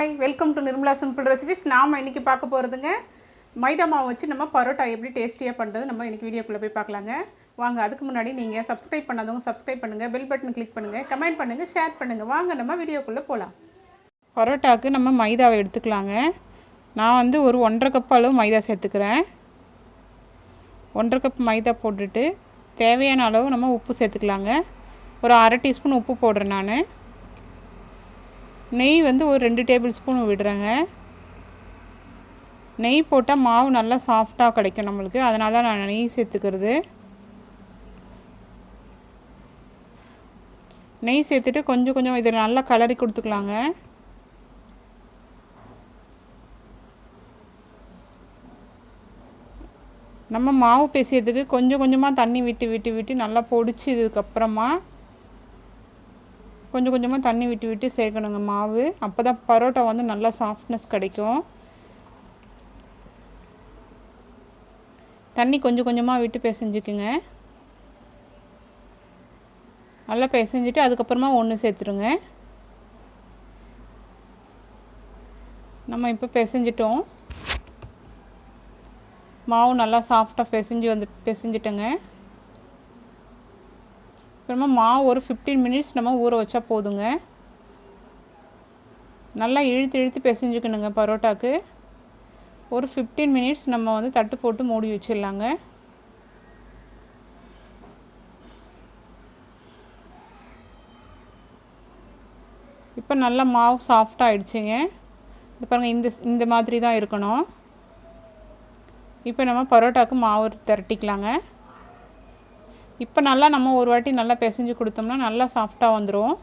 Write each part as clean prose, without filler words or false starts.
Hi, welcome to Nirmala simple recipes. நாம் இன்றைக்கி பார்க்க போகிறதுங்க மைதா மாவு வச்சு நம்ம பரோட்டா எப்படி டேஸ்டியாக பண்ணுறது நம்ம இன்றைக்கி வீடியோக்குள்ளே போய் பார்க்கலாங்க. வாங்க, அதுக்கு முன்னாடி நீங்கள் சப்ஸ்கிரைப் பண்ணாதவங்க சப்ஸ்கிரைப் பண்ணுங்கள், பெல் பட்டன் கிளிக் பண்ணுங்கள், கமெண்ட் பண்ணுங்கள், ஷேர் பண்ணுங்கள். வாங்க நம்ம வீடியோக்குள்ளே போகலாம். பரோட்டாவுக்கு நம்ம மைதாவை எடுத்துக்கலாங்க. நான் ஒரு 1.5 கப் அளவு மைதா சேர்த்துக்கிறேன். 1.5 கப் மைதா போட்டுட்டு தேவையான அளவு நம்ம உப்பு சேர்த்துக்கலாங்க. ஒரு 1/2 டீஸ்பூன் உப்பு போடுறேன். நான் நெய் ஒரு 2 டேபிள் ஸ்பூன் விடுறேங்க. நெய் போட்டால் மாவு நல்லா சாஃப்டாக கிடைக்கும் நம்மளுக்கு, அதனால தான் நான் நெய் சேர்த்துக்கிறது. நெய் சேர்த்துட்டு கொஞ்சம் கொஞ்சம் இதை நல்லா கலரி கொடுத்துக்கலாங்க. நம்ம மாவு பிசையறதுக்கு கொஞ்சம் கொஞ்சமாக தண்ணி விட்டு விட்டு விட்டு நல்லா பொடிச்சு இதுக்கப்புறமா கொஞ்சம் கொஞ்சமாக தண்ணி விட்டு விட்டு சேர்க்கணுங்க மாவு. அப்போ தான் பரோட்டா நல்லா சாஃப்ட்னஸ் கிடைக்கும். தண்ணி கொஞ்சம் கொஞ்சமாக விட்டு பிசைஞ்சுக்குங்க. நல்லா பிசைஞ்சிட்டு அதுக்கப்புறமா ஒன்று சேர்த்துருங்க. நம்ம இப்போ பிசைஞ்சிட்டோம். மாவு நல்லா சாஃப்டாக பிசைஞ்சிட்டோங்க. அப்புறமா மாவு ஒரு 15 மினிட்ஸ் நம்ம ஊற வச்சா போதுங்க. நல்லா இழுத்து இழுத்து பிசைஞ்சுக்கணுங்க. பரோட்டாக்கு ஒரு 15 மினிட்ஸ் நம்ம தட்டு போட்டு மூடி வச்சிடலாங்க. இப்போ நல்லா மாவு சாஃப்டாக ஆகிடுச்சிங்க. இப்போ பாருங்கள், இந்த மாதிரி தான் இருக்கணும். இப்போ நம்ம பரோட்டாவுக்கு மாவு திரட்டிக்கலாங்க. இப்போ நல்லா நம்ம ஒரு வாட்டி நல்லா பிசைஞ்சு கொடுத்தோம்னா நல்லா சாஃப்டாக வந்துடும்.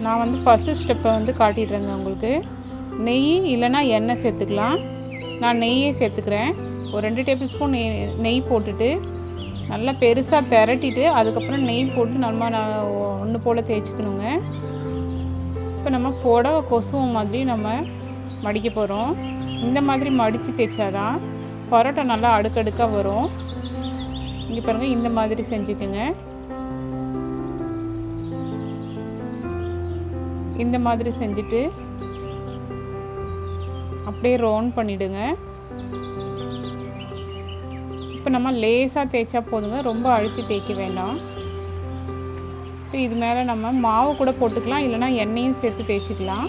நான் ஃபஸ்ட்டு ஸ்டெப்பை காட்டிடுறேங்க உங்களுக்கு. நெய் இல்லைன்னா எண்ணெய் சேர்த்துக்கலாம். நான் நெய்யே சேர்த்துக்கிறேன். ஒரு 2 டேபிள் ஸ்பூன் நெய் போட்டுட்டு நல்லா பெருசாக திரட்டிட்டு அதுக்கப்புறம் நெய் போட்டு நம்ம ஒன்று போல் தேய்ச்சிக்கணுங்க. இப்போ நம்ம புடவை கொசுவம் மாதிரி நம்ம மடிக்க போகிறோம். இந்த மாதிரி மடித்து தேய்ச்சாதான் பரோட்டா நல்லா அடுக்கடுக்காக வரும். இங்கே பாருங்கள், இந்த மாதிரி செஞ்சுக்குங்க. இந்த மாதிரி செஞ்சுட்டு அப்படியே ரவுண்ட் பண்ணிவிடுங்க. இப்போ நம்ம லேசாக தேய்ச்சா போதுங்க, ரொம்ப அழுத்தி தேய்க்க வேண்டாம். இப்போ இது மேலே நம்ம மாவு கூட போட்டுக்கலாம், இல்லைனா எண்ணெயும் சேர்த்து தேய்ச்சிக்கலாம்.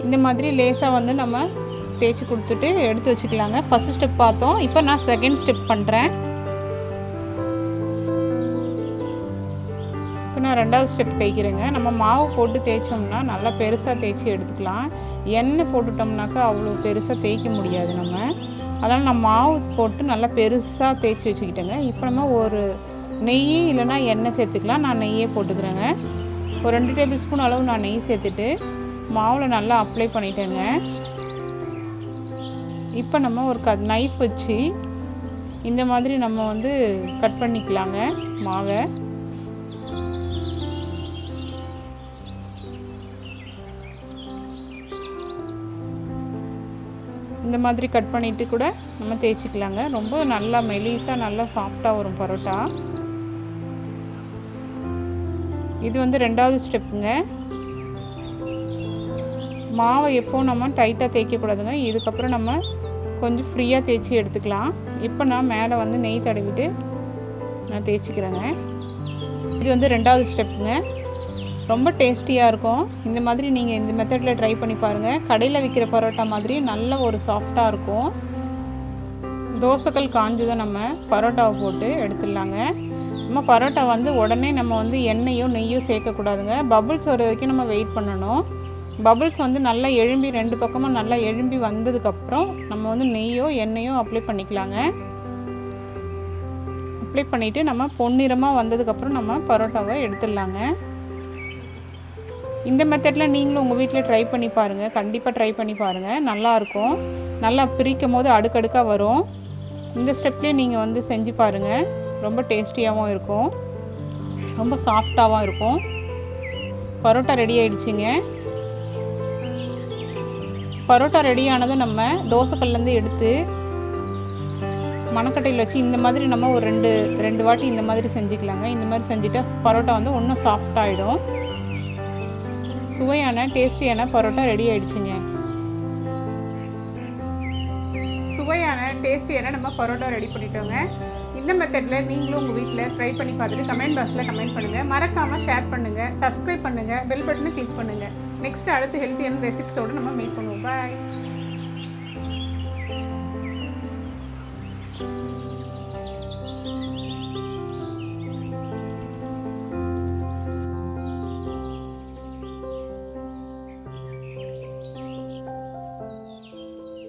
இந்த மாதிரி லேசாக நம்ம தேய்ச்சி கொடுத்துட்டு எடுத்து வச்சுக்கலாங்க. ஃபஸ்ட்டு ஸ்டெப் பார்த்தோம். இப்போ நான் செகண்ட் ஸ்டெப் பண்ணுறேன். இப்போ நான் 2வது ஸ்டெப் தேய்க்கிறேங்க. நம்ம மாவு போட்டு தேய்ச்சோம்னா நல்லா பெருசாக தேய்ச்சி எடுத்துக்கலாம். எண்ணெய் போட்டுட்டோம்னாக்கா அவ்வளோ பெருசாக தேய்க்க முடியாது நம்ம. அதனால் நான் மாவு போட்டு நல்லா பெருசாக தேய்ச்சி வச்சுக்கிட்டேங்க. இப்போ நம்ம ஒரு நெய் இல்லைனா எண்ணெய் சேர்த்துக்கலாம். நான் நெய்யே போட்டுக்கிறேங்க. ஒரு 2 டேபிள் ஸ்பூன் அளவு நான் நெய் சேர்த்துட்டு மாவில் நல்லா அப்ளை பண்ணிட்டேங்க. இப்போ நம்ம ஒரு நைஃப் வச்சு இந்த மாதிரி நம்ம கட் பண்ணிக்கலாங்க மாவை. இந்த மாதிரி கட் பண்ணிவிட்டு கூட நம்ம தேய்ச்சிக்கலாங்க. ரொம்ப நல்லா மெலிசாக நல்லா சாஃப்டாக வரும் பரோட்டா. இது 2வது ஸ்டெப்புங்க. மாவை எப்போ நம்ம டைட்டாக தேய்க்கக்கூடாதுங்க. இதுக்கப்புறம் நம்ம கொஞ்சம் ஃப்ரீயாக தேய்ச்சி எடுத்துக்கலாம். இப்போ நான் மேலே நெய் தடவிட்டு நான் தேய்ச்சிக்கிறேங்க. இது 2வது ஸ்டெப்புங்க. ரொம்ப டேஸ்டியாக இருக்கும். இந்த மாதிரி நீங்கள் இந்த மெத்தடில் ட்ரை பண்ணி பாருங்கள். கடையில் விற்கிற பரோட்டா மாதிரி நல்ல ஒரு சாஃப்டாக இருக்கும். தோசைக்கல் காஞ்சதை நம்ம பரோட்டாவை போட்டு எடுத்துடலாங்க. நம்ம பரோட்டா வந்து உடனே நம்ம வந்து எண்ணெயோ நெய்யோ சேர்க்கக்கூடாதுங்க. பபுள்ஸ் வர வரைக்கும் நம்ம வெயிட் பண்ணணும். பபுள்ஸ் வந்து நல்லா எழும்பி 2 பக்கமும் நல்லா எழும்பி வந்ததுக்கப்புறம் நம்ம வந்து நெய்யோ எண்ணெயோ அப்ளை பண்ணிக்கலாங்க. அப்ளை பண்ணிவிட்டு நம்ம பொன்னிறமாக வந்ததுக்கப்புறம் நம்ம பரோட்டாவை எடுத்துடலாங்க. இந்த மெத்தடில் நீங்களும் உங்கள் வீட்டில் ட்ரை பண்ணி பாருங்கள். கண்டிப்பாக ட்ரை பண்ணி பாருங்கள், நல்லாயிருக்கும். நல்லா பிரிக்கும் போது அடுக்கடுக்காக வரும். இந்த ஸ்டெப்லேயே நீங்கள் வந்து செஞ்சு பாருங்கள். ரொம்ப டேஸ்டியாகவும் இருக்கும், ரொம்ப சாஃப்டாகவும் இருக்கும். பரோட்டா ரெடி ஆகிடுச்சிங்க. பரோட்டா ரெடியானதை நம்ம தோசைக்கல்லேருந்து எடுத்து மணக்கட்டையில் வச்சு இந்த மாதிரி நம்ம ஒரு ரெண்டு வாட்டி இந்த மாதிரி செஞ்சுக்கலாங்க. இந்த மாதிரி செஞ்சுட்டா பரோட்டா வந்து இன்னும் சாஃப்டாகிடும். சுவையான டேஸ்டியான பரோட்டா ரெடி ஆகிடுச்சிங்க. சுவையான டேஸ்டியான நம்ம பரோட்டா ரெடி பண்ணிட்டோங்க. இந்த மெத்தடில் நீங்களும் உங்கள் வீட்டில் ட்ரை பண்ணி பார்த்துட்டு கமெண்ட் பாக்ஸில் கமெண்ட் பண்ணுங்கள். மறக்காமல் ஷேர் பண்ணுங்கள், சப்ஸ்கிரைப் பண்ணுங்கள், பெல் பட்டனை கிளிக் பண்ணுங்கள். நெக்ஸ்ட் அடுத்து ஹெல்த்தியான ரெசிப்ஸோடு நம்ம மீட் பண்ணுவோம். பாய்.